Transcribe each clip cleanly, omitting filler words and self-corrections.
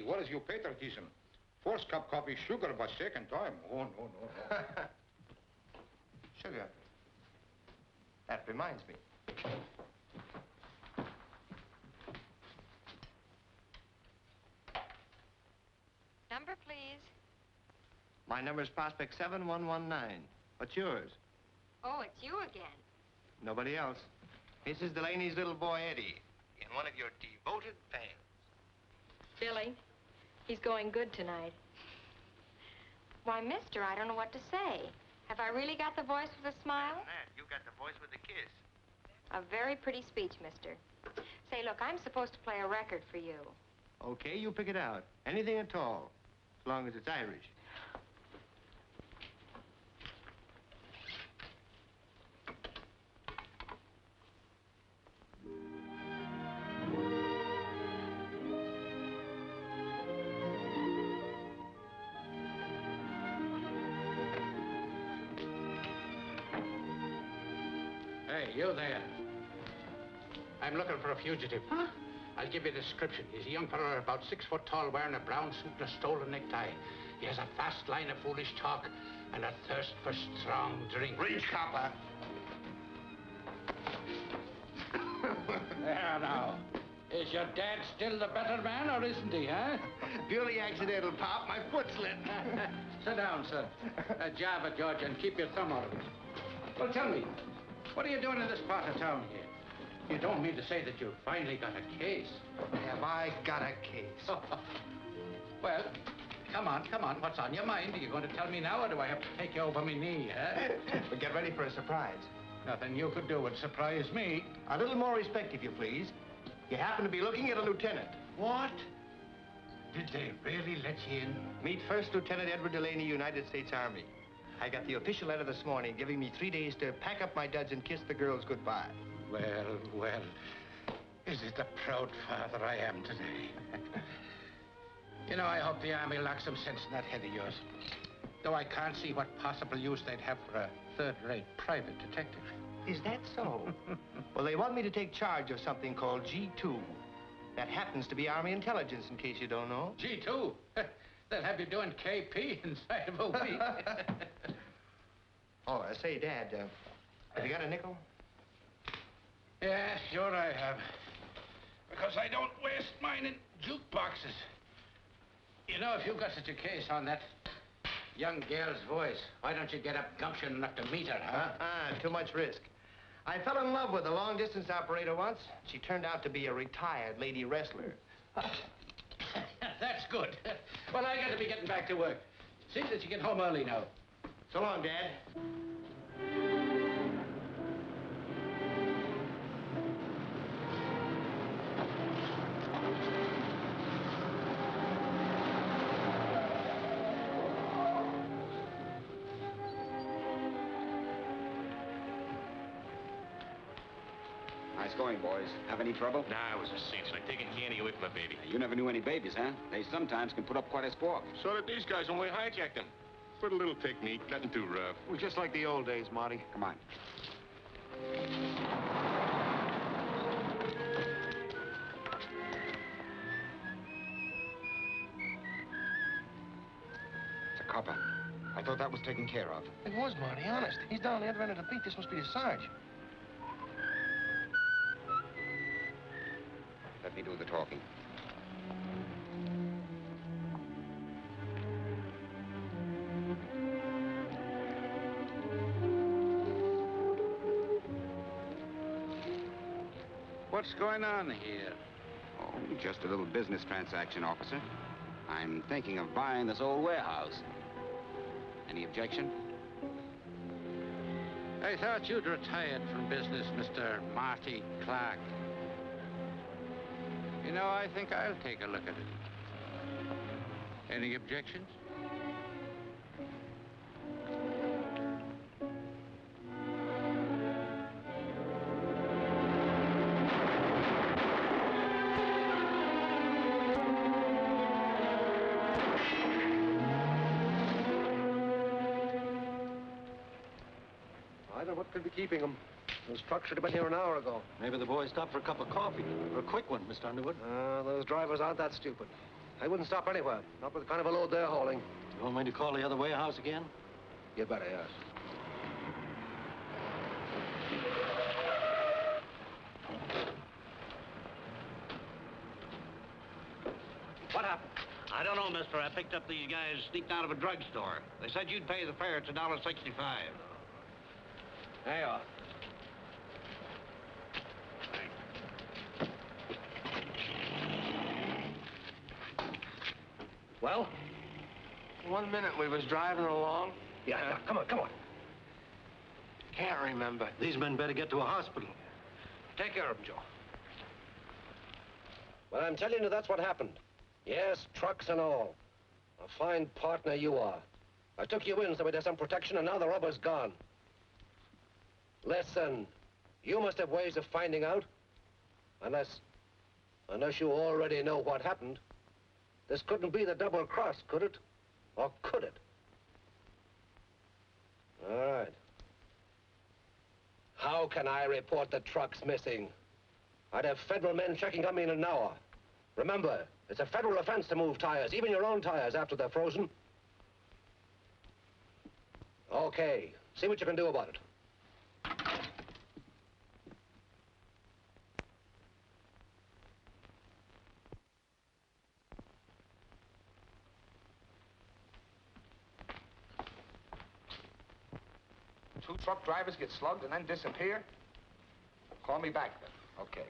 Eddy, what is your patriotism? First cup coffee sugar, but second time. Oh, no. Sugar. That reminds me. Number, please. My number is Prospect 7119. What's yours? Oh, it's you again. Nobody else. This is Delaney's little boy, Eddy, and one of your devoted fans. Billy, he's going good tonight. Why, mister, I don't know what to say. Have I really got the voice with a smile? You got the voice with a kiss. A very pretty speech, mister. Say, look, I'm supposed to play a record for you. Okay, you pick it out. Anything at all, as long as it's Irish. Hey, you there. I'm looking for a fugitive. Huh? I'll give you a description. He's a young fellow about 6 foot tall, wearing a brown suit and a stolen necktie. He has a fast line of foolish talk and a thirst for strong drink. Reach, copper. There now. Is your dad still the better man, or isn't he, huh? Purely accidental, Pop. My foot slipped. Sit down, sir. Jab at George and keep your thumb out of it. Well, tell me, what are you doing in this part of town here? You don't mean to say that you finally got a case? Have I got a case? Well, come on. What's on your mind? Are you going to tell me now, or do I have to take you over my knee, huh? But get ready for a surprise. Nothing you could do would surprise me. A little more respect, if you please. You happen to be looking at a lieutenant. What? Did they really let you in? Meet First Lieutenant Edward Delaney, United States Army. I got the official letter this morning giving me 3 days to pack up my duds and kiss the girls goodbye. Well, is it the proud father I am today? You know, I hope the Army locks some sense in that head of yours. Though I can't see what possible use they'd have for a third-rate private detective. Is that so? Well, they want me to take charge of something called G2. That happens to be Army intelligence, in case you don't know. G2? They'll have you doing KP inside of a week. Oh, say, Dad, have you got a nickel? Yeah, sure I have. Because I don't waste mine in jukeboxes. You know, if you've got such a case on that young girl's voice, why don't you get up gumption enough to meet her, huh? Too much risk. I fell in love with a long-distance operator once. She turned out to be a retired lady wrestler. That's good. Well, I got to be getting back to work. See that you get home early now. So long, Dad. Nice going, boys. Have any trouble? Nah, it was a cinch, like taking candy away from a baby. You never knew any babies, huh? They sometimes can put up quite a squawk. So did these guys when we hijacked them. Put a little technique, nothing too rough. Well, just like the old days, Marty. Come on. It's a copper. I thought that was taken care of. It was, Marty, honest. He's down the other end of the beat. This must be the Sarge. Let me do the talking. What's going on here? Oh, just a little business transaction, officer. I'm thinking of buying this old warehouse. Any objection? I thought you'd retired from business, Mr. Marty Clark. You know, I think I'll take a look at it. Any objections? Either what could be keeping them? Those trucks should have been here an hour ago. Maybe the boys stopped for a cup of coffee. Or a quick one, Mr. Underwood. Those drivers aren't that stupid. They wouldn't stop anywhere. Not with the kind of a load they're hauling. You want me to call the other warehouse again? You better, yes. What happened? I don't know, mister. I picked up these guys sneaked out of a drugstore. They said you'd pay the fare. It's $1.65. There you are. Well? 1 minute we was driving along. Yeah, come on. Can't remember. These men better get to a hospital. Take care of them, Joe. Well, I'm telling you, that's what happened. Yes, trucks and all. A fine partner you are. I took you in so there's some protection, and now the rubber's gone. Listen, you must have ways of finding out. Unless you already know what happened. This couldn't be the double cross, could it? Or could it? All right. How can I report the trucks missing? I'd have federal men checking on me in an hour. Remember, it's a federal offense to move tires, even your own tires after they're frozen. Okay, see what you can do about it. Two truck drivers get slugged and then disappear? Call me back then. Okay.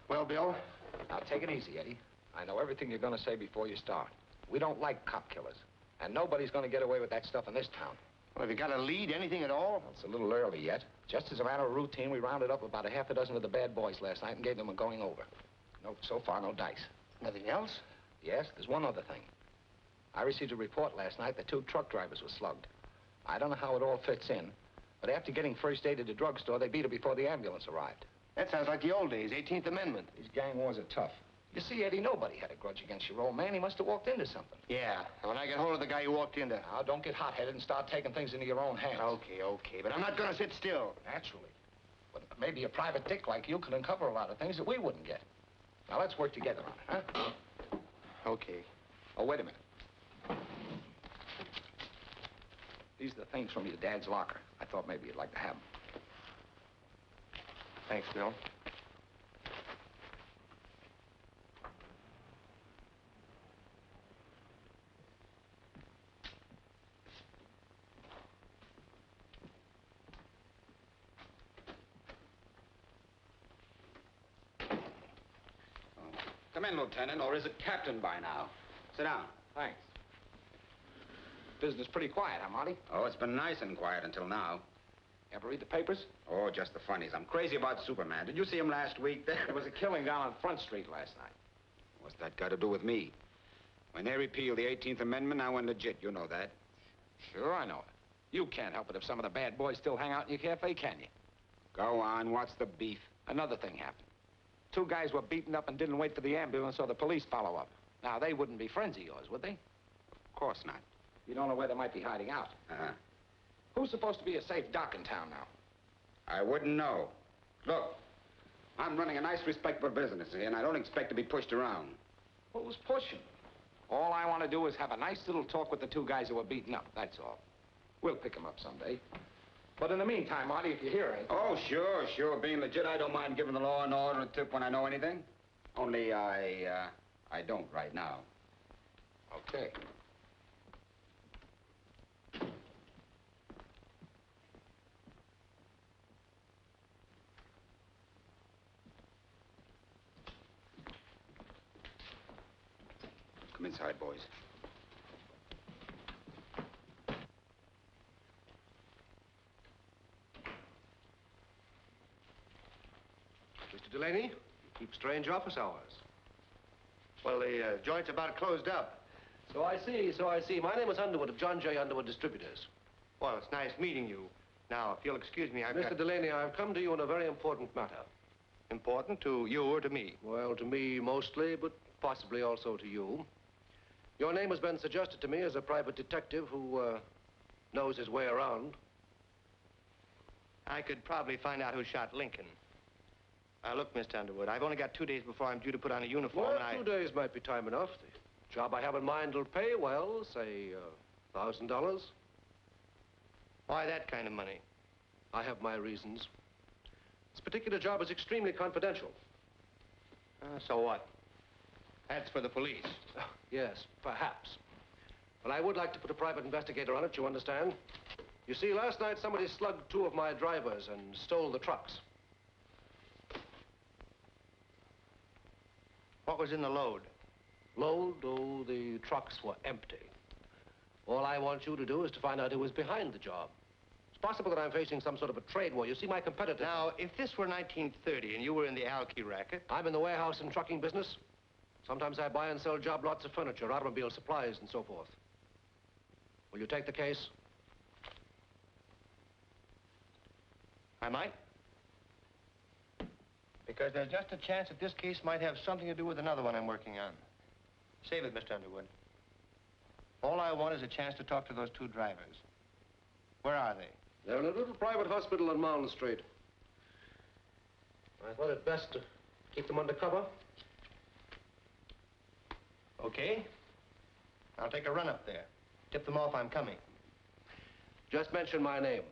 Well, Bill? Now, take it easy, Eddie. I know everything you're going to say before you start. We don't like cop killers. And nobody's going to get away with that stuff in this town. Well, have you got a lead, anything at all? Well, it's a little early yet. Just as a matter of routine, we rounded up about a half a dozen of the bad boys last night and gave them a going over. No, so far, no dice. Nothing else? Yes, there's one other thing. I received a report last night that 2 truck drivers were slugged. I don't know how it all fits in, but after getting first aid at the drugstore, they beat her before the ambulance arrived. That sounds like the old days, 18th Amendment. These gang wars are tough. You see, Eddie, nobody had a grudge against your old man. He must have walked into something. Yeah, and when I get hold of the guy who walked in there. Now, don't get hot-headed and start taking things into your own hands. Okay, but I'm not gonna sit still. Naturally. But maybe a private dick like you can uncover a lot of things that we wouldn't get. Now, let's work together on it, huh? Okay. Oh, wait a minute. These are the things from your dad's locker. I thought maybe you'd like to have them. Thanks, Bill. Come in, Lieutenant, or is it Captain by now? Sit down. Thanks. Business pretty quiet, huh, Marty? Oh, it's been nice and quiet until now. Ever read the papers? Oh, just the funnies. I'm crazy about Superman. Did you see him last week? There was a killing down on Front Street last night. What's that got to do with me? When they repealed the 18th Amendment, I went legit. You know that. Sure, I know it. You can't help it if some of the bad boys still hang out in your cafe, can you? Go on. What's the beef? Another thing happened. 2 guys were beaten up and didn't wait for the ambulance or the police follow up. Now, they wouldn't be friends of yours, would they? Of course not. You don't know where they might be hiding out. Uh-huh. Who's supposed to be a safe dock in town now? I wouldn't know. Look, I'm running a nice, respectable business here, and I don't expect to be pushed around. Who's pushing? All I want to do is have a nice little talk with the 2 guys who were beaten up, that's all. We'll pick them up someday. But in the meantime, Marty, if you hear anything... Oh, sure. Being legit, I don't mind giving the law and order a tip when I know anything. Only I don't right now. Okay. Come inside, boys. Mr. Delaney, you keep strange office hours. Well, the joint's about closed up. So I see. My name is Underwood of John J. Underwood Distributors. Well, it's nice meeting you. Now, if you'll excuse me, Mr. Delaney, I've come to you on a very important matter. Important to you or to me? Well, to me mostly, but possibly also to you. Your name has been suggested to me as a private detective who knows his way around. I could probably find out who shot Lincoln. Look, Mr. Underwood, I've only got 2 days before I'm due to put on a uniform, Well, and 2 days might be time enough. Job I have in mind will pay well, say, $1,000. Why that kind of money? I have my reasons. This particular job is extremely confidential. So what? That's for the police. Yes, perhaps. But I would like to put a private investigator on it, you understand? You see, last night somebody slugged 2 of my drivers and stole the trucks. What was in the load? Load? Oh, the trucks were empty. All I want you to do is to find out who was behind the job. It's possible that I'm facing some sort of a trade war. You see, my competitors... Now, if this were 1930 and you were in the alky racket... I'm in the warehouse and trucking business. Sometimes I buy and sell job lots of furniture, automobile supplies, and so forth. Will you take the case? I might. Because there's just a chance that this case might have something to do with another one I'm working on. Save it, Mr. Underwood. All I want is a chance to talk to those 2 drivers. Where are they? They're in a little private hospital on Mound Street. I thought it best to keep them under cover. Okay. I'll take a run up there. Tip them off I'm coming. Just mention my name.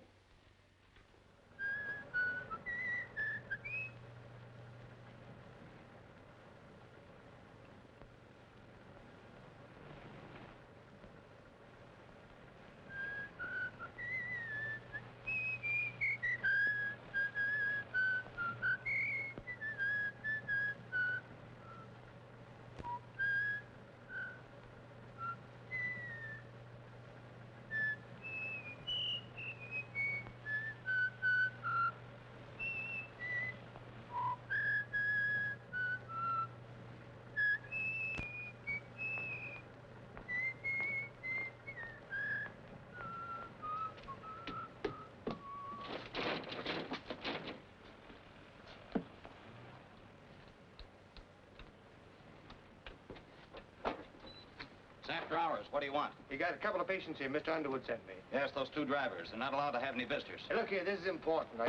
It's after hours. What do you want? You got a couple of patients here Mr. Underwood sent me. Yes, those 2 drivers. They're not allowed to have any visitors. Hey, look here, this is important.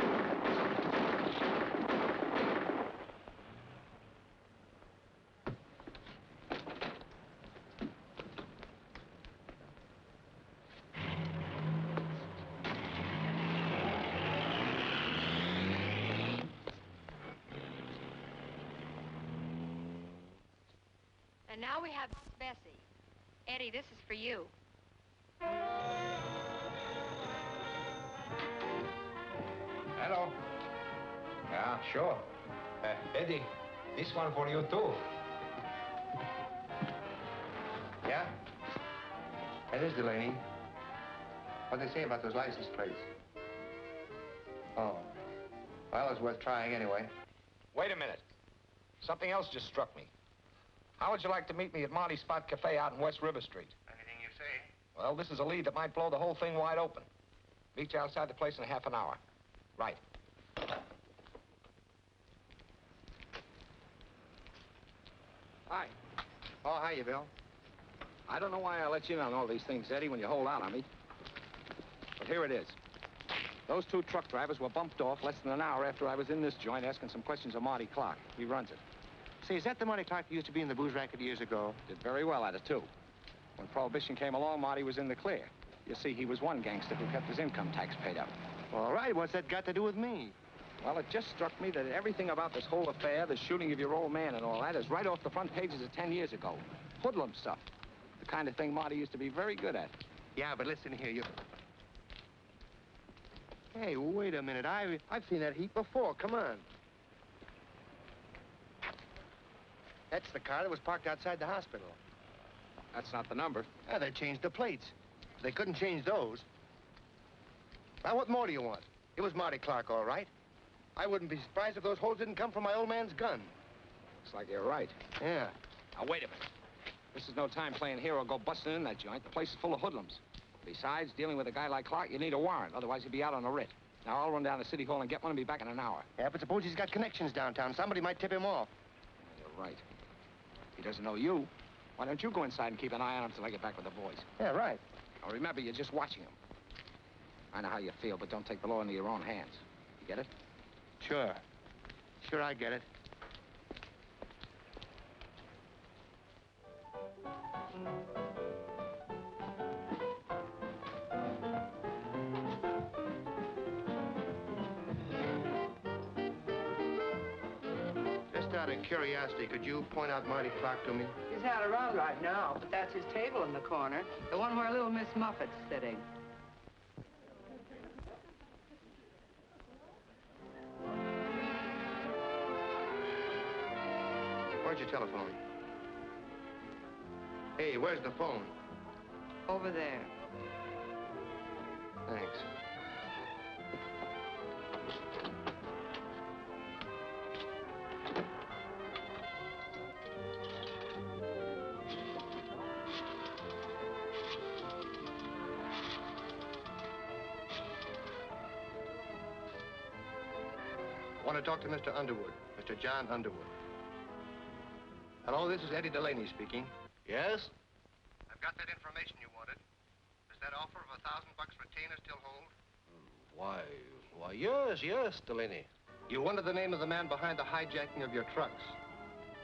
And now we have Bessie. Eddie, this is for you. Hello. Yeah, sure. Eddie, this one for you, too. Yeah? That is Delaney. What'd they say about those license plates? Oh. Well, it's worth trying anyway. Wait a minute. Something else just struck me. How would you like to meet me at Monty's Spot Cafe out in West River Street? Anything you say. Well, this is a lead that might blow the whole thing wide open. Meet you outside the place in a half an hour. Right. Hi. Oh, hiya, Bill. I don't know why I let you in on all these things, Eddie, when you hold out on me. But here it is. Those 2 truck drivers were bumped off less than an hour after I was in this joint asking some questions of Marty Clark. He runs it. Say, is that the Marty Clark who used to be in the booze racket years ago? Did very well at it, too. When Prohibition came along, Marty was in the clear. You see, he was one gangster who kept his income tax paid up. All right, what's that got to do with me? Well, it just struck me that everything about this whole affair, the shooting of your old man and all that, is right off the front pages of 10 years ago. Hoodlum stuff. The kind of thing Marty used to be very good at. Yeah, but listen here, you... Hey, wait a minute. I've seen that heap before. Come on. That's the car that was parked outside the hospital. That's not the number. Yeah, they changed the plates. They couldn't change those. Now, what more do you want? It was Marty Clark, all right. I wouldn't be surprised if those holes didn't come from my old man's gun. Looks like you're right. Yeah. Now, wait a minute. This is no time playing hero. Go busting in that joint. The place is full of hoodlums. Besides, dealing with a guy like Clark, you need a warrant. Otherwise, he'd be out on a writ. Now, I'll run down to City Hall and get one and be back in an hour. Yeah, but suppose he's got connections downtown. Somebody might tip him off. Yeah, you're right. He doesn't know you. Why don't you go inside and keep an eye on him till I get back with the boys? Yeah, right. Now, remember, you're just watching him. I know how you feel, but don't take the law into your own hands. You get it? Sure. Sure, I get it. Just out of curiosity, could you point out Marty Clark to me? He's not around right now, but that's his table in the corner. The one where little Miss Muffet's sitting. Where's your telephone? Hey, where's the phone? Over there. Thanks. I want to talk to Mr. Underwood, Mr. John Underwood. Hello, this is Eddy Delaney speaking. Yes? I've got that information you wanted. Does that offer of $1,000 retainer still hold? Why, yes, Delaney. You wanted the name of the man behind the hijacking of your trucks.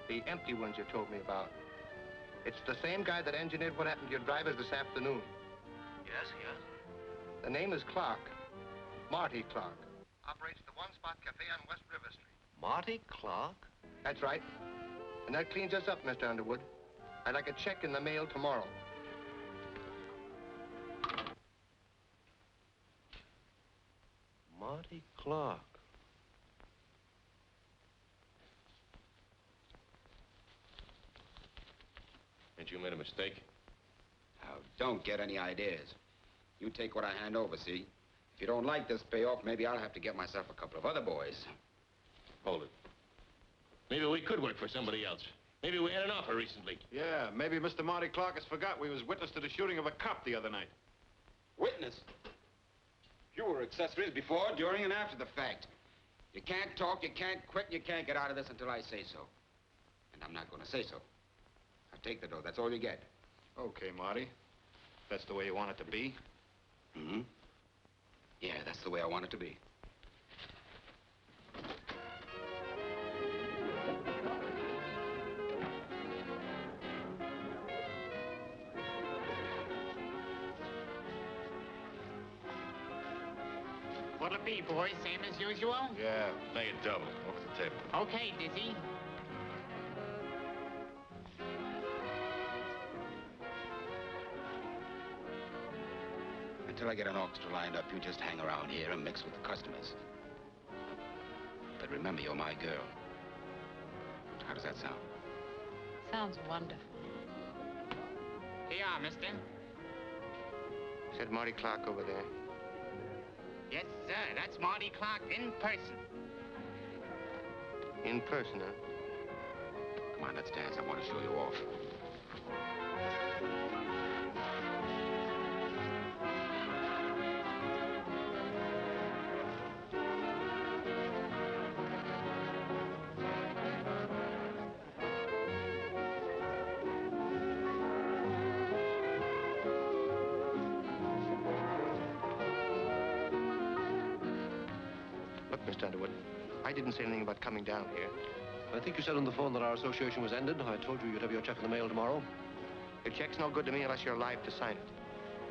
The empty ones you told me about. It's the same guy that engineered what happened to your drivers this afternoon. Yes. The name is Clark. Marty Clark. Operates the One Spot Cafe on West River Street. Marty Clark? That's right. And that cleans us up, Mr. Underwood. I'd like a check in the mail tomorrow. Marty Clark. Ain't you made a mistake? Now, don't get any ideas. You take what I hand over, see? If you don't like this payoff, maybe I'll have to get myself a couple of other boys. Hold it. Maybe we could work for somebody else. Maybe we had an offer recently. Yeah, maybe Mr. Marty Clark has forgot we was witness to the shooting of a cop the other night. Witness? You were accessories before, during, and after the fact. You can't talk, you can't quit, and you can't get out of this until I say so. And I'm not going to say so. Now take the dough, that's all you get. Okay, Marty. That's the way you want it to be? Mm-hmm. Yeah, that's the way I want it to be. What'll it be, boys? Same as usual? Yeah. Make it double. Over the table. Okay, Dizzy. Until I get an orchestra lined up, you just hang around here and mix with the customers. But remember, you're my girl. How does that sound? Sounds wonderful. Here you are, mister. Said Marty Clark over there. Yes, sir. That's Marty Clark in person. In person, huh? Come on, let's dance. I want to show you off. Look, Mr. Underwood, I didn't say anything about coming down here. I think you said on the phone that our association was ended. I told you you'd have your check in the mail tomorrow. Your check's no good to me unless you're alive to sign it.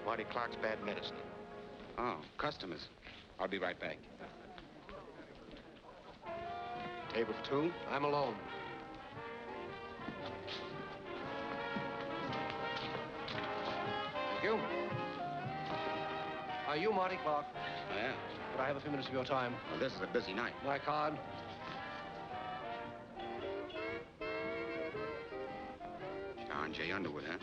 Marty Clark's bad medicine. Oh, customers. I'll be right back. Table for two? I'm alone. Thank you. Are you Marty Clark? I am. Could I have a few minutes of your time? Well, this is a busy night. My card. John J. Underwood, huh?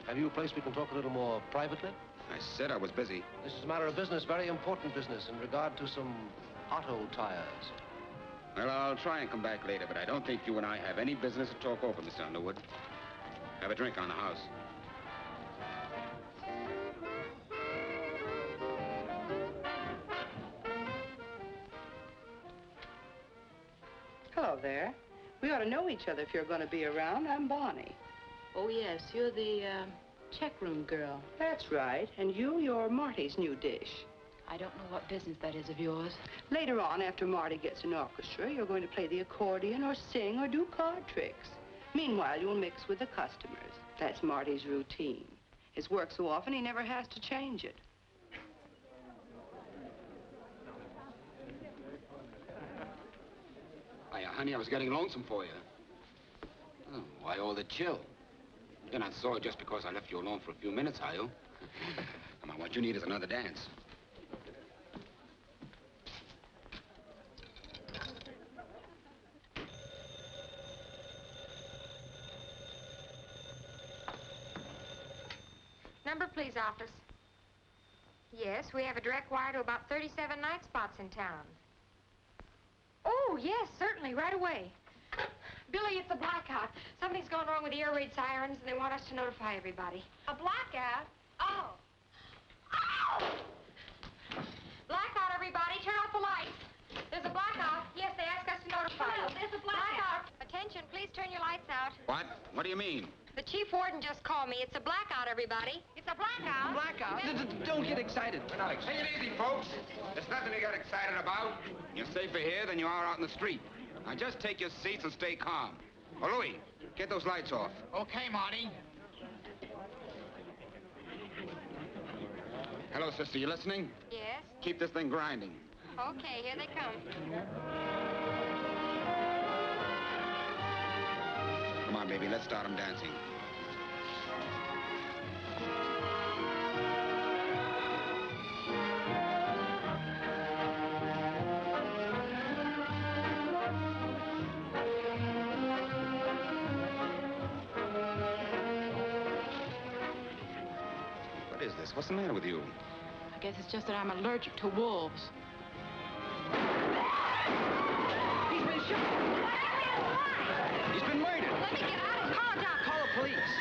Have you a place we can talk a little more privately? I said I was busy. This is a matter of business, very important business, in regard to some auto tires. Well, I'll try and come back later, but I don't think you and I have any business to talk over, Mr. Underwood. Have a drink on the house. Hello there. We ought to know each other if you're going to be around. I'm Bonnie. Oh, yes, you're the check room girl. That's right. And you're Marty's new dish. I don't know what business that is of yours. Later on, after Marty gets an orchestra, you're going to play the accordion or sing or do card tricks. Meanwhile, you'll mix with the customers. That's Marty's routine. His work so often, he never has to change it. Hiya, honey, I was getting lonesome for you. Oh, why all the chill? You're not sore just because I left you alone for a few minutes, are you? Come on, what you need is another dance. Number, please, office. Yes, we have a direct wire to about 37 night spots in town. Oh, yes, certainly, right away. Billy, it's a blackout. Something's gone wrong with the air raid sirens, and they want us to notify everybody. A blackout? Oh. Oh! Blackout, everybody. Turn off the lights. There's a blackout. Yes, they asked us to notify you. There's a blackout. Attention, please turn your lights out. What? What do you mean? The chief warden just called me. It's a blackout, everybody. It's a blackout. Blackout? Don't get excited. We're not excited. Take it easy, folks. There's nothing to get excited about. You're safer here than you are out in the street. Now, just take your seats and stay calm. Oh, Louis, get those lights off. Okay, Marty. Hello, sister, you listening? Yes? Keep this thing grinding. Okay, here they come. Come on, baby, let's start them dancing. What is this? What's the matter with you? I guess it's just that I'm allergic to wolves. He's been shot. He's been murdered. Let me get out of here. Calm down. Call the police.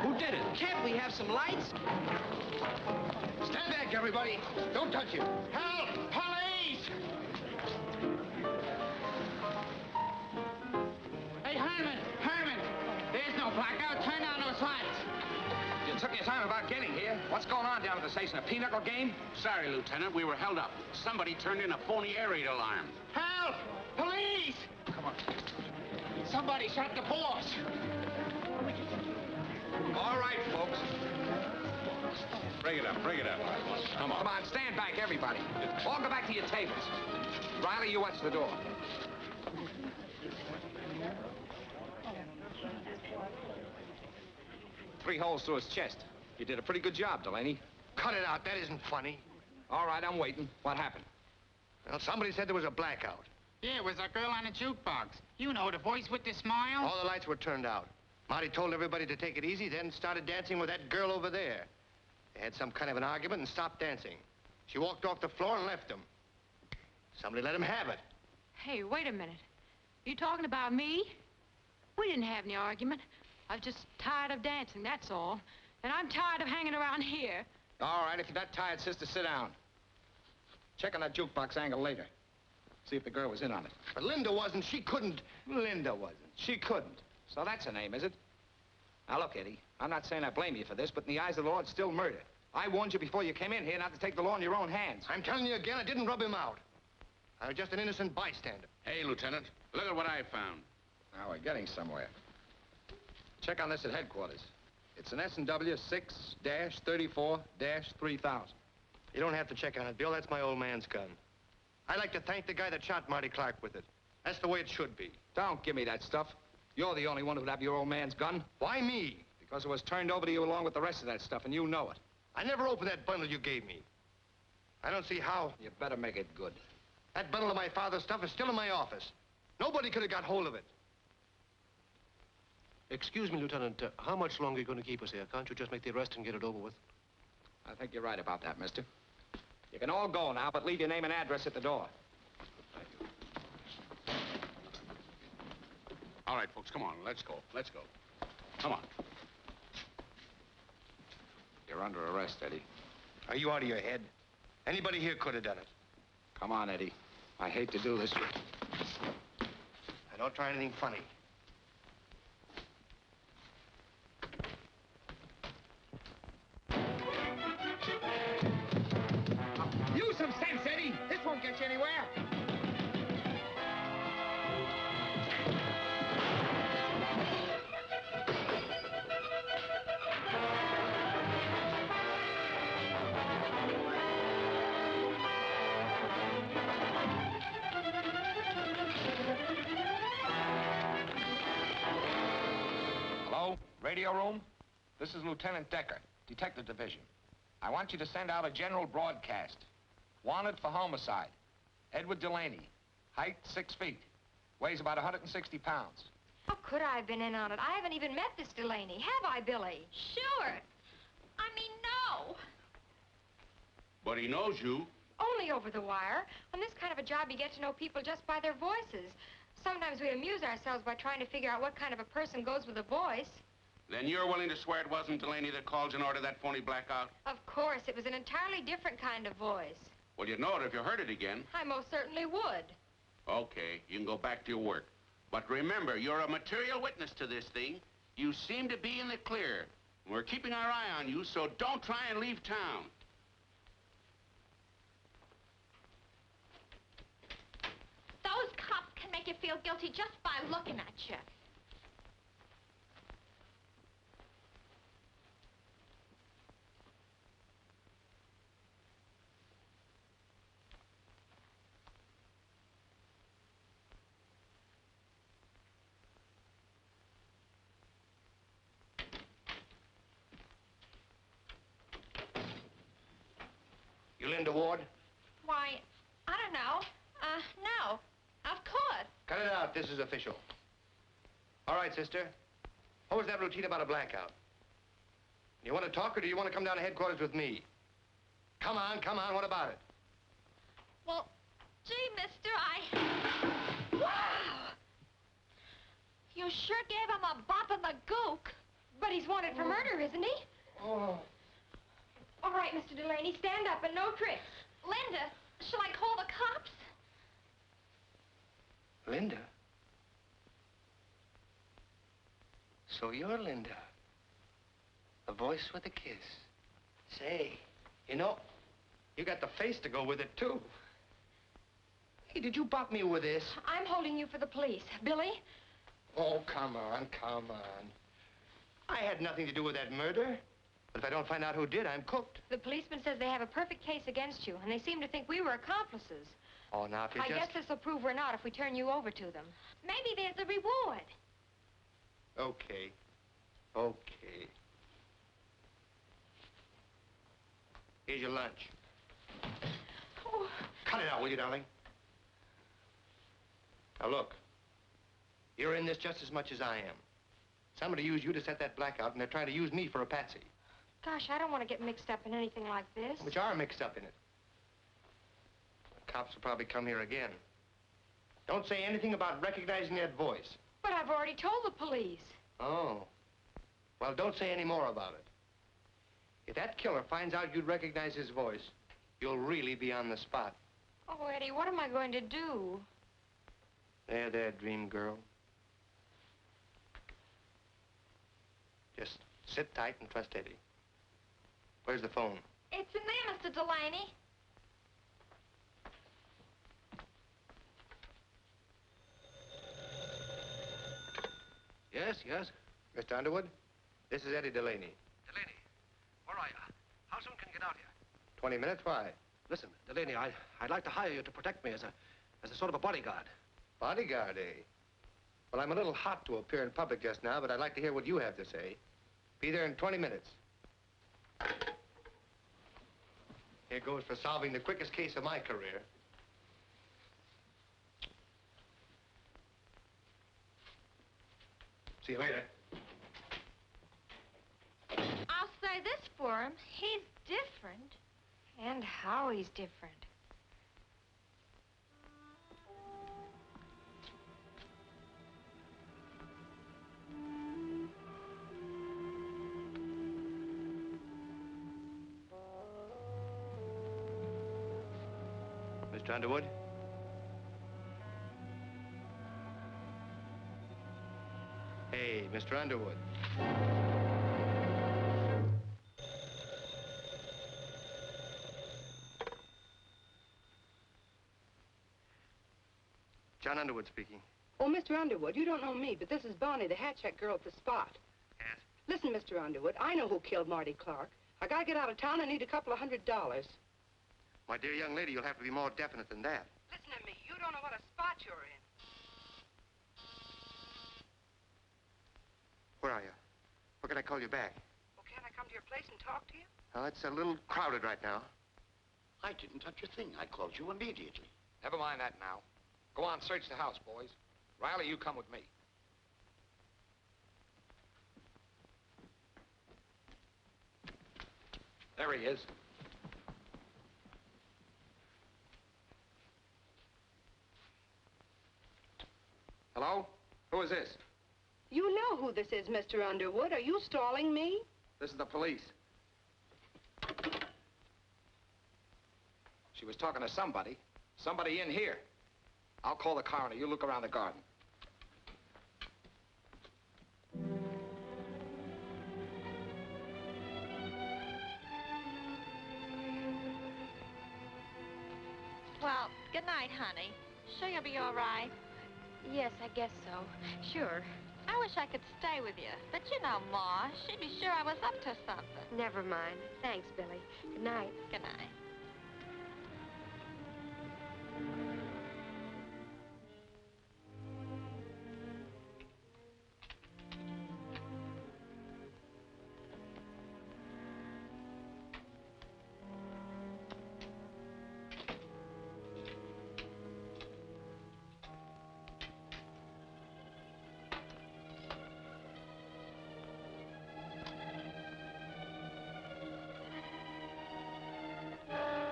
Who did it? Can't we have some lights? Stand back, everybody. Don't touch him. Help! Police! Hey, Herman! There's no blackout. Turn on those lights. You took your time about getting here. What's going on down at the station? A pinochle game? Sorry, Lieutenant, we were held up. Somebody turned in a phony air raid alarm. Help! Police! Come on. Somebody shot the boss. All right, folks. Bring it up. Come on. Come on, stand back, everybody. All go back to your tables. Riley, you watch the door. Three holes through his chest. You did a pretty good job, Delaney. Cut it out. That isn't funny. All right, I'm waiting. What happened? Well, somebody said there was a blackout. Yeah, it was a girl on a jukebox. You know, the voice with the smile. All the lights were turned out. Marty told everybody to take it easy, then started dancing with that girl over there. They had some kind of an argument and stopped dancing. She walked off the floor and left him. Somebody let him have it. Hey, wait a minute. You talking about me? We didn't have any argument. I was just tired of dancing, that's all. And I'm tired of hanging around here. All right, if you're not tired, sister, sit down. Check on that jukebox angle later. See if the girl was in on it. But Linda wasn't. She couldn't. Linda wasn't. She couldn't. So that's her name, is it? Now, look, Eddie, I'm not saying I blame you for this, but in the eyes of the law, it's still murder. I warned you before you came in here not to take the law in your own hands. I'm telling you again, I didn't rub him out. I was just an innocent bystander. Hey, Lieutenant, look at what I found. Now, we're getting somewhere. Check on this at headquarters. It's an S&W 6-34-3000. You don't have to check on it, Bill. That's my old man's gun. I'd like to thank the guy that shot Marty Clark with it. That's the way it should be. Don't give me that stuff. You're the only one who'd have your old man's gun. Why me? Because it was turned over to you along with the rest of that stuff, and you know it. I never opened that bundle you gave me. I don't see how. You better make it good. That bundle of my father's stuff is still in my office. Nobody could have got hold of it. Excuse me, Lieutenant. How much longer are you going to keep us here? Can't you just make the arrest and get it over with? I think you're right about that, mister. You can all go now, but leave your name and address at the door. All right, folks, come on. Let's go. Come on. You're under arrest, Eddie. Are you out of your head? Anybody here could have done it. Come on, Eddie. I hate to do this. Now, don't try anything funny. Use some sense, Eddie. This won't get you anywhere. radio room? This is Lieutenant Decker, Detective Division. I want you to send out a general broadcast. Wanted for homicide. Edward Delaney. Height, 6 feet. Weighs about 160 pounds. How could I have been in on it? I haven't even met this Delaney. Have I, Billy? Sure. I mean, no. But he knows you. Only over the wire. On this kind of a job, you get to know people just by their voices. Sometimes we amuse ourselves by trying to figure out what kind of a person goes with a voice. Then you're willing to swear it wasn't Delaney that called you and ordered that phony blackout? Of course, it was an entirely different kind of voice. Well, you'd know it if you heard it again. I most certainly would. Okay, you can go back to your work. But remember, you're a material witness to this thing. You seem to be in the clear. We're keeping our eye on you, so don't try and leave town. Those cops can make you feel guilty just by looking at you. You Linda Ward? Why, I don't know. No. Of course. Cut it out. This is official. All right, sister. What was that routine about a blackout? You want to talk, or do you want to come down to headquarters with me? Come on, come on. What about it? Well, gee, mister, Wow! You sure gave him a bop in the gook. But he's wanted for murder, isn't he? Oh. All right, Mr. Delaney, stand up and no tricks. Linda, shall I call the cops? Linda? So you're Linda. A voice with a kiss. Say, you know, you got the face to go with it, too. Hey, did you bop me with this? I'm holding you for the police. Billy? Oh, come on, come on. I had nothing to do with that murder. But if I don't find out who did, I'm cooked. The policeman says they have a perfect case against you, and they seem to think we were accomplices. Oh, now, if you I guess this will prove we're not if we turn you over to them. Maybe there's a reward. Okay. Okay. Here's your lunch. Oh. Cut it out, will you, darling? Now, look. You're in this just as much as I am. Somebody used you to set that blackout, and they're trying to use me for a patsy. Gosh, I don't want to get mixed up in anything like this. Which are mixed up in it. The cops will probably come here again. Don't say anything about recognizing that voice. But I've already told the police. Oh. Well, don't say any more about it. If that killer finds out you'd recognize his voice, you'll really be on the spot. Oh, Eddie, what am I going to do? There, dream girl. Just sit tight and trust Eddie. Where's the phone? It's in there, Mr. Delaney. Yes, yes? Mr. Underwood, this is Eddie Delaney. Delaney, where are you? How soon can you get out here? 20 minutes, why? Listen, Delaney, I'd like to hire you to protect me as a sort of a bodyguard. Bodyguard, eh? Well, I'm a little hot to appear in public just now, but I'd like to hear what you have to say. Be there in 20 minutes. Here goes for solving the quickest case of my career. See you later. I'll say this for him. He's different. And how he's different. Mr. Underwood? Hey, Mr. Underwood. John Underwood speaking. Oh, Mr. Underwood, you don't know me, but this is Bonnie, the hat check girl at the spot. Yes? Listen, Mr. Underwood, I know who killed Marty Clark. I gotta get out of town and need $200. My dear young lady, you'll have to be more definite than that. Listen to me. You don't know what a spot you're in. Where are you? What can I said I call you back. Well, can't I come to your place and talk to you? Oh, it's a little crowded right now. I didn't touch a thing. I closed you immediately. Never mind that now. Go on, search the house, boys. Riley, you come with me. There he is. Hello? Who is this? You know who this is, Mr. Underwood. Are you stalling me? This is the police. She was talking to somebody. Somebody in here. I'll call the coroner. You look around the garden. Well, good night, honey. Sure you'll be all right? Yes, I guess so. Sure. I wish I could stay with you. But you know, Ma, she'd be sure I was up to something. Never mind. Thanks, Billy. Good night. Good night.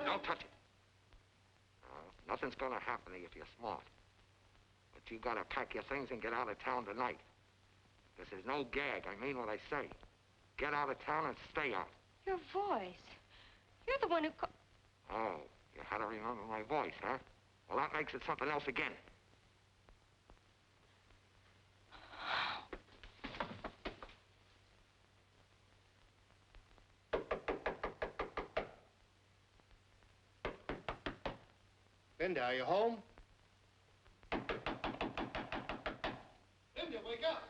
Don't touch it. Nothing's gonna happen to you if you're smart. But you gotta pack your things and get out of town tonight. This is no gag. I mean what I say. Get out of town and stay out. Your voice. You're the one who Oh, you had to remember my voice, huh? Well, that makes it something else again. Linda, are you home? Linda, wake up!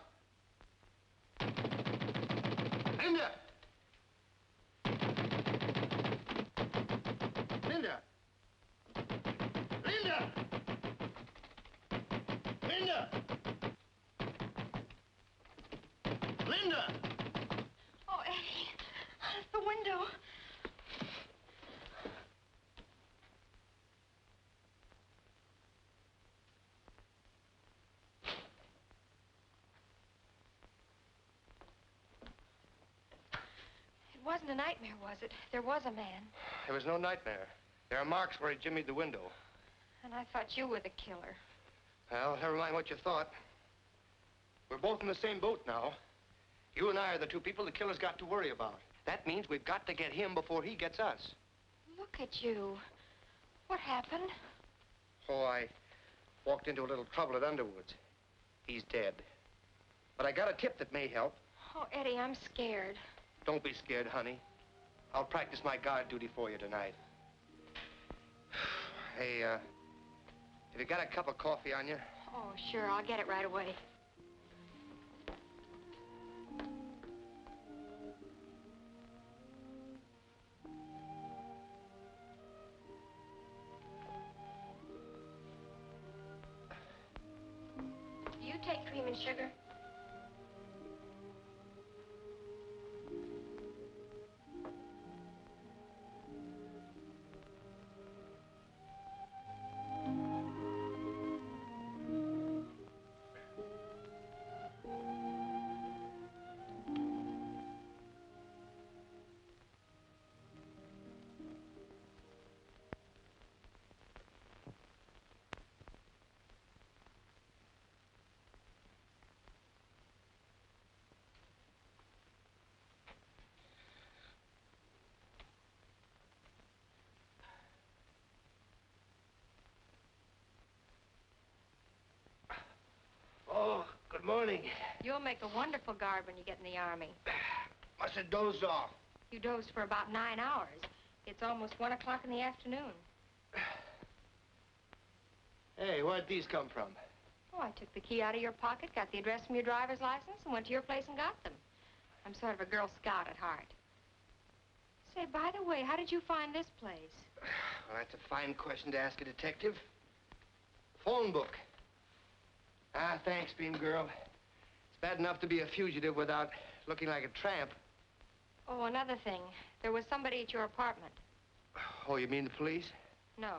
Linda! Linda! Linda! Linda! Linda! Oh, Eddie. The window. It wasn't a nightmare, was it? There was a man. There was no nightmare. There are marks where he jimmied the window. And I thought you were the killer. Well, never mind what you thought. We're both in the same boat now. You and I are the two people the killer's got to worry about. That means we've got to get him before he gets us. Look at you. What happened? Oh, I walked into a little trouble at Underwood's. He's dead. But I got a tip that may help. Oh, Eddie, I'm scared. Don't be scared, honey. I'll practice my guard duty for you tonight. Hey, have you got a cup of coffee on you? Oh, sure. I'll get it right away. Do you take cream and sugar? Oh, good morning. You'll make a wonderful guard when you get in the Army. Must have dozed off. You dozed for about 9 hours. It's almost 1 o'clock in the afternoon. Hey, where'd these come from? Oh, I took the key out of your pocket, got the address from your driver's license, and went to your place and got them. I'm sort of a Girl Scout at heart. Say, by the way, how did you find this place? Well, that's a fine question to ask a detective. Phone book. Ah, thanks, beam girl. It's bad enough to be a fugitive without looking like a tramp. Oh, another thing. There was somebody at your apartment. Oh, you mean the police? No,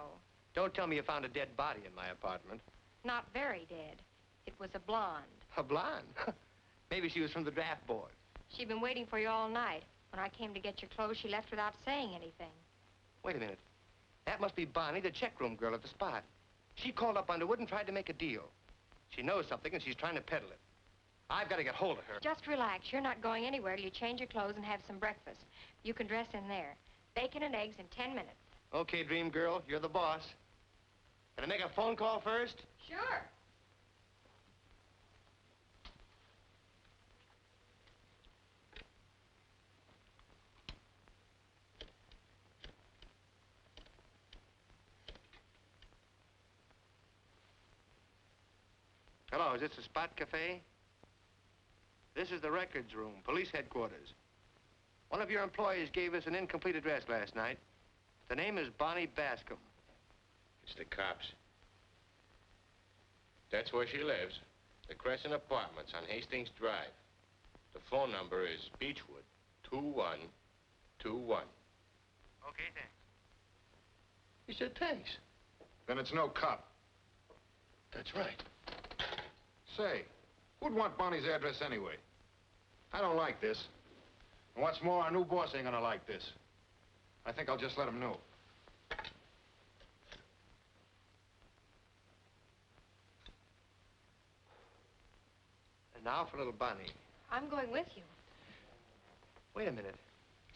Don't tell me you found a dead body in my apartment. not very dead. It was a blonde. A blonde? Maybe she was from the draft board. She'd been waiting for you all night. When I came to get your clothes, she left without saying anything. Wait a minute. That must be Bonnie, the checkroom girl at the spot. She called up Underwood and tried to make a deal. She knows something and she's trying to peddle it. I've got to get hold of her. Just relax. You're not going anywhere till you change your clothes and have some breakfast. You can dress in there. Bacon and eggs in 10 minutes. Okay, dream girl, you're the boss. Can I make a phone call first? Sure. Hello, is this the Spot Cafe? This is the records room, police headquarters. One of your employees gave us an incomplete address last night. The name is Bonnie Bascom. It's the cops. That's where she lives. The Crescent Apartments on Hastings Drive. The phone number is Beechwood 2121. Okay, thanks. He said thanks. Then it's no cop. That's right. Say, who'd want Bonnie's address anyway? I don't like this. And what's more, our new boss ain't gonna like this. I think I'll just let him know. And now for little Bonnie. I'm going with you. Wait a minute.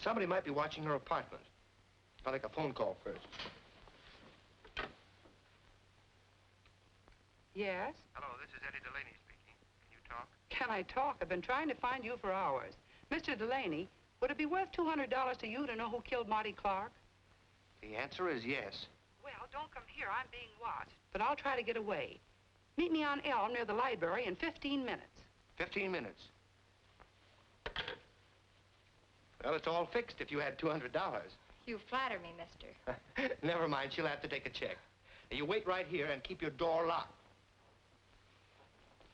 Somebody might be watching her apartment. I'll make a phone call first. Yes? Hello, this is Eddy Delaney speaking. Can you talk? Can I talk? I've been trying to find you for hours. Mr. Delaney, would it be worth $200 to you to know who killed Marty Clark? The answer is yes. Well, don't come here. I'm being watched. But I'll try to get away. Meet me on Elm near the library in 15 minutes. 15 minutes. Well, it's all fixed if you had $200. You flatter me, mister. Never mind, she'll have to take a check. Now, you wait right here and keep your door locked.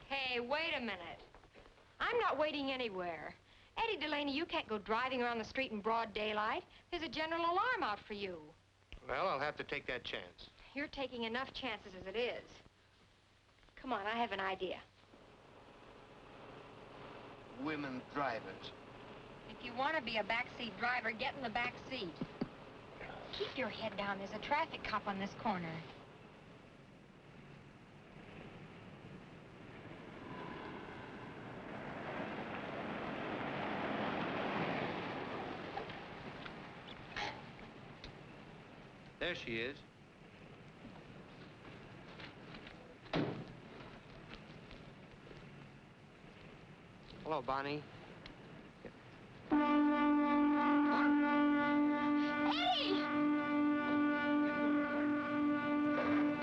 Hey, wait a minute. I'm not waiting anywhere. Eddy Delaney, you can't go driving around the street in broad daylight. There's a general alarm out for you. Well, I'll have to take that chance. You're taking enough chances as it is. Come on, I have an idea. Women drivers. If you want to be a backseat driver, get in the back seat. Keep your head down. There's a traffic cop on this corner. There she is. Hello, Bonnie. Eddy!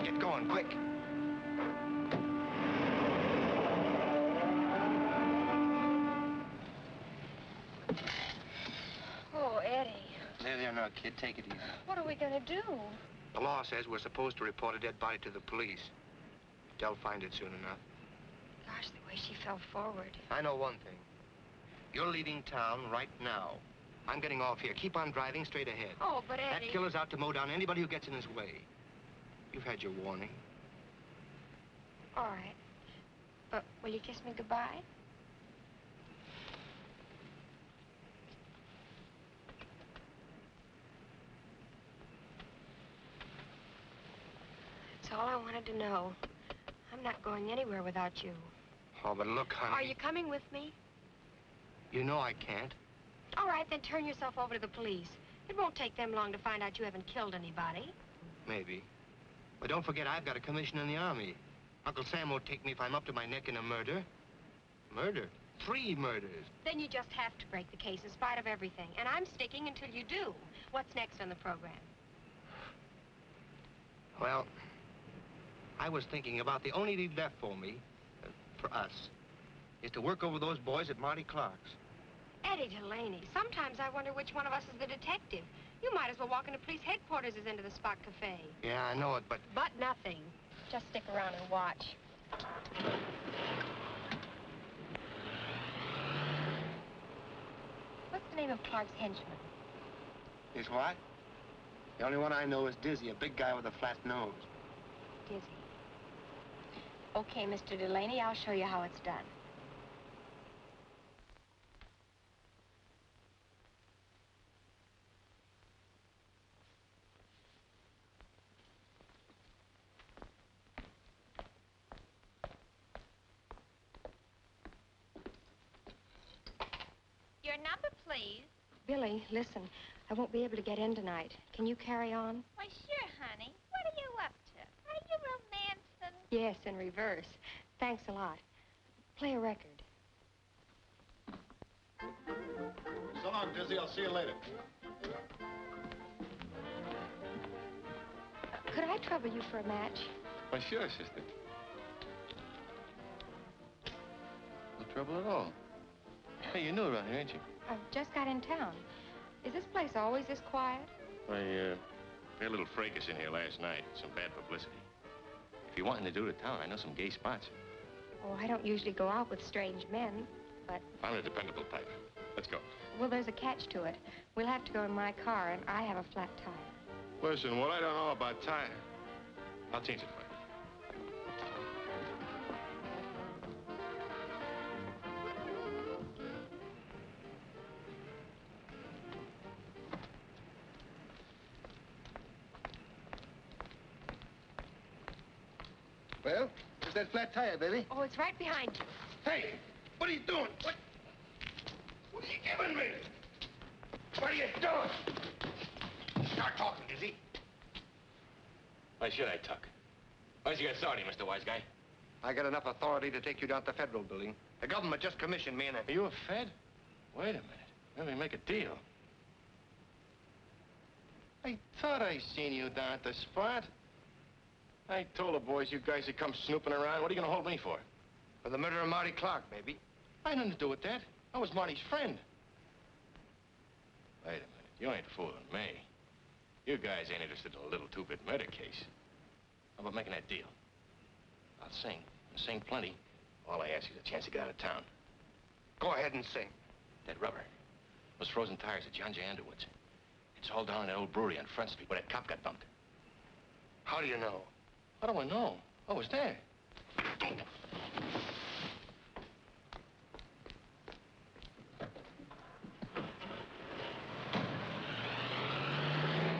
Get going, quick. Oh, Eddy. There, no, kid. Take it easy. What are we going to do? The law says we're supposed to report a dead body to the police. They'll find it soon enough. Gosh, the way she fell forward. I know one thing. You're leaving town right now. I'm getting off here. Keep on driving straight ahead. Oh, but Eddy... That killer's out to mow down anybody who gets in his way. You've had your warning. All right. But will you kiss me goodbye? That's all I wanted to know. I'm not going anywhere without you. Oh, but look, honey. Are you coming with me? You know I can't. All right, then turn yourself over to the police. It won't take them long to find out you haven't killed anybody. Maybe. But don't forget, I've got a commission in the Army. Uncle Sam won't take me if I'm up to my neck in a murder. Murder? 3 murders. Then you just have to break the case in spite of everything. And I'm sticking until you do. What's next on the program? Well, I was thinking about the only lead left for me, for us, is to work over those boys at Marty Clark's. Eddy Delaney, sometimes I wonder which one of us is the detective. You might as well walk into police headquarters as into the Spot Cafe. Yeah, I know it, but... But nothing. Just stick around and watch. name of Clark's henchman? Is what? The only one I know is Dizzy, a big guy with a flat nose. Dizzy. Okay, Mr. Delaney, I'll show you how it's done. Your number, please. Billy, listen, I won't be able to get in tonight. Can you carry on? Why, sure, honey. What are you up to? Are you romancing? Yes, in reverse. Thanks a lot. Play a record. So long, Dizzy. I'll see you later. Could I trouble you for a match? Why, sure, sister. No trouble at all. Hey, you're new around here, ain't you? I've just got in town. Is this place always this quiet? We had a little fracas in here last night. Some bad publicity. If you're wanting to do the town, I know some gay spots. Oh, I don't usually go out with strange men, but... I'm a dependable type. Let's go. Well, there's a catch to it. We'll have to go in my car, and I have a flat tire. Listen, what I don't know about tire, I'll change it for you. Well, where's that flat tire, baby? Oh, it's right behind you. Hey, what are you doing? What are you giving me? What are you doing? Start talking, Dizzy. Why should I talk? Why's you got authority, Mr. Wise Guy? I got enough authority to take you down to the federal building. The government just commissioned me and Are you a Fed? Wait a minute. Let me make a deal. I thought I seen you down at the spot. I told the boys you guys had come snooping around. What are you gonna hold me for? For the murder of Marty Clark, maybe. I had nothing to do with that. I was Marty's friend. Wait a minute. You ain't fooling me. You guys ain't interested in a little two-bit murder case. How about making that deal? I'll sing. I'll sing plenty. All I ask is a chance to get out of town. Go ahead and sing. That rubber. Those frozen tires at John J. Underwood's. It's all down in that old brewery on Front Street where that cop got bumped. How do you know? How do I know? I was there.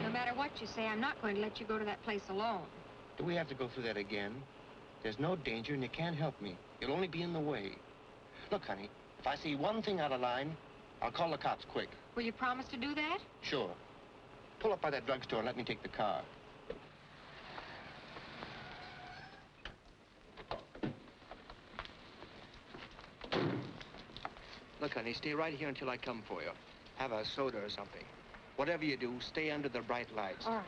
No matter what you say, I'm not going to let you go to that place alone. Do we have to go through that again? There's no danger and you can't help me. You'll only be in the way. Look, honey, if I see one thing out of line, I'll call the cops quick. Will you promise to do that? Sure. Pull up by that drugstore and let me take the car. Look, honey, stay right here until I come for you. Have a soda or something. Whatever you do, stay under the bright lights. All right.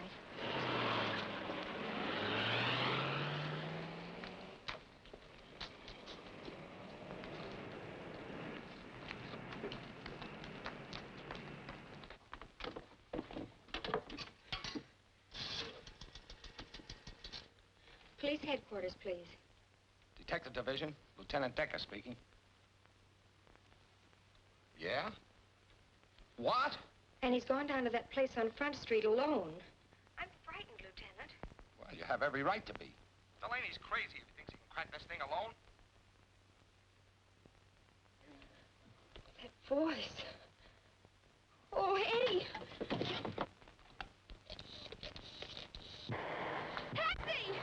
Police headquarters, please. Detective Division, Lieutenant Decker speaking. Yeah? What? And he's gone down to that place on Front Street alone. I'm frightened, Lieutenant. Well, you have every right to be. Delaney's crazy if he thinks he can crack this thing alone. That voice. Oh, Eddie! Taxi!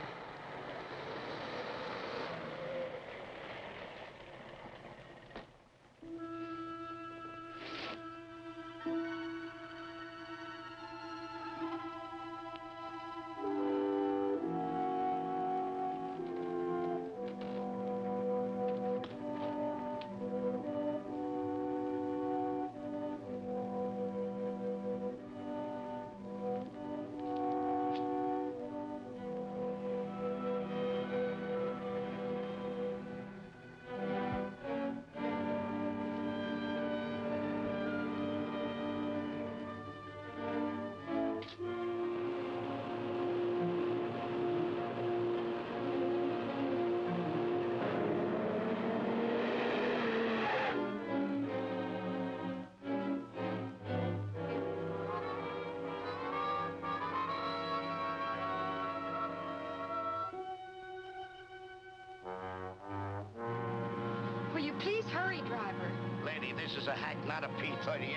you please hurry, driver? Lady, this is a hack, not a P-38.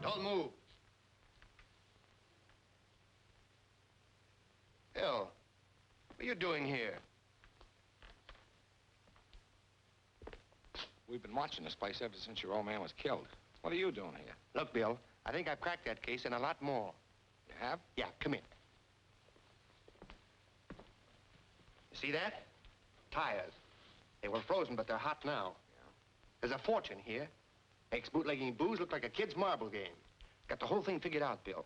Don't move. Bill, what are you doing here? We've been watching this place ever since your old man was killed. What are you doing here? Look, Bill, I think I've cracked that case and a lot more. You have? Yeah, come in. You see that? Tires. They were frozen, but they're hot now. Yeah. There's a fortune here. Makes bootlegging booze look like a kid's marble game. Got the whole thing figured out, Bill.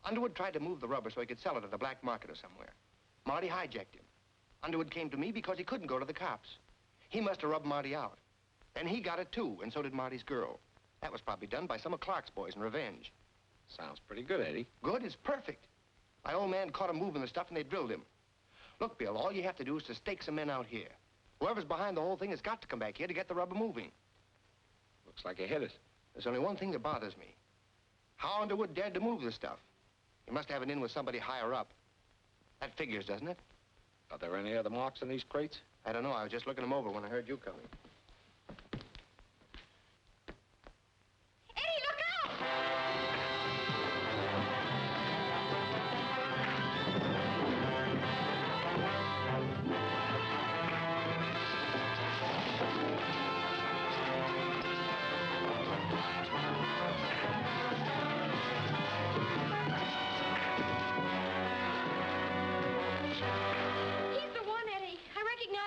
Underwood tried to move the rubber so he could sell it at the black market or somewhere. Marty hijacked him. Underwood came to me because he couldn't go to the cops. He must have rubbed Marty out. Then he got it, too, and so did Marty's girl. That was probably done by some of Clark's boys in revenge. Sounds pretty good, Eddie. Good is perfect. My old man caught him moving the stuff, and they drilled him. Look, Bill, all you have to do is to stake some men out here. Whoever's behind the whole thing has got to come back here to get the rubber moving. Looks like you hit it. There's only one thing that bothers me. How Underwood dared to move the stuff? He must have it in with somebody higher up. That figures, doesn't it? Are there any other marks in these crates? I don't know. I was just looking them over when I heard you coming. Eddie, look out!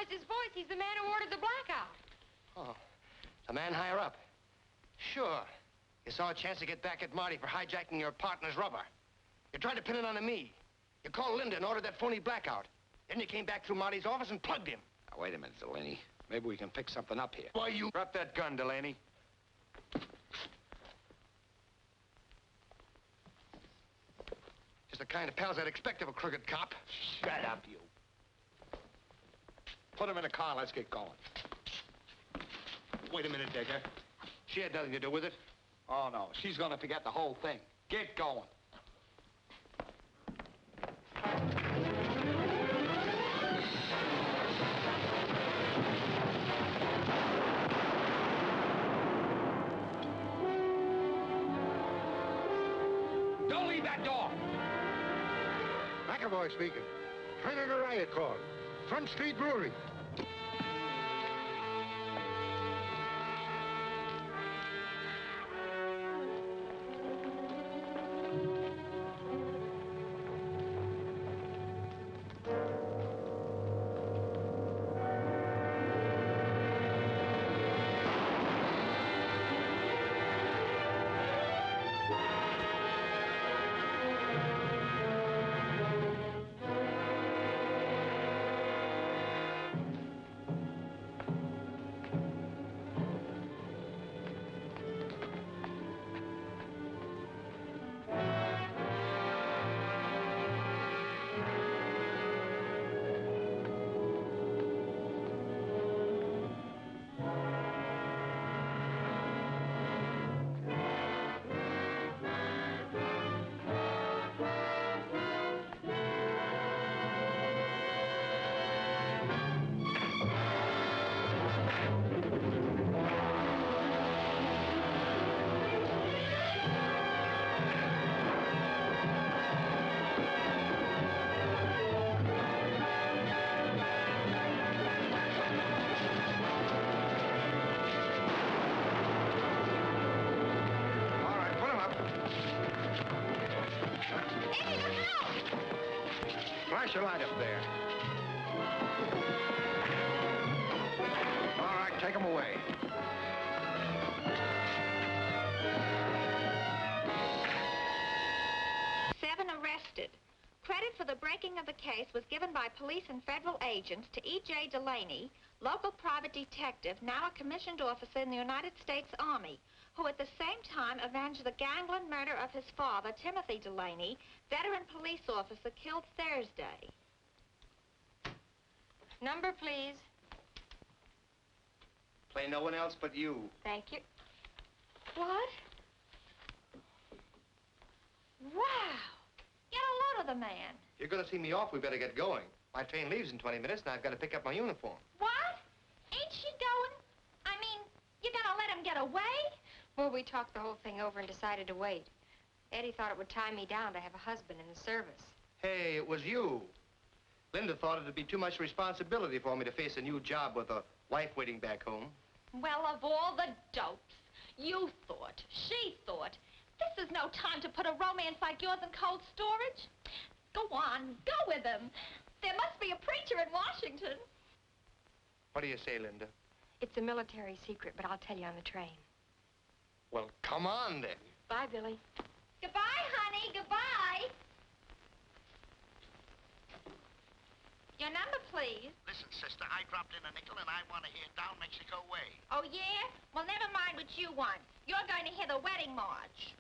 His voice. He's the man who ordered the blackout. Oh, the man higher up. Sure. You saw a chance to get back at Marty for hijacking your partner's rubber. You tried to pin it on me. You called Linda and ordered that phony blackout. Then you came back through Marty's office and plugged him. Now, wait a minute, Delaney. Maybe we can fix something up here. Why, you... Drop that gun, Delaney. Just the kind of pals I'd expect of a crooked cop. Shut up, you. Put him in a car. Let's get going. Wait a minute, Decker. She had nothing to do with it. Oh, no. She's going to forget the whole thing. Get going. Don't leave that door. McAvoy speaking. Trying to get a riot call. Front Street Brewery. Flash your light up there. All right, take them away. Seven arrested. Credit for the breaking of the case was given by police and federal agents to E.J. Delaney, local private detective, now a commissioned officer in the United States Army, who at the same time avenged the gangland murder of his father, Timothy Delaney, veteran police officer killed Thursday. Number, please. Play no one else but you. Thank you. What? Wow! Get a load of the man. If you're going to see me off, we better get going. My train leaves in 20 minutes, and I've got to pick up my uniform. What? Ain't she going? I mean, you gonna let him get away? Well, we talked the whole thing over and decided to wait. Eddie thought it would tie me down to have a husband in the service. Hey, it was you. Linda thought it'd be too much responsibility for me to face a new job with a wife waiting back home. Well, of all the dopes, you thought, she thought, this is no time to put a romance like yours in cold storage. Go on, go with him. There must be a preacher in Washington. What do you say, Linda? It's a military secret, but I'll tell you on the train. Well, come on, then. Bye, Billy. Goodbye, honey, goodbye. Your number, please. Listen, sister, I dropped in a nickel and I want to hear Down Mexico Way. Oh, yeah? Well, never mind what you want. You're going to hear the wedding march.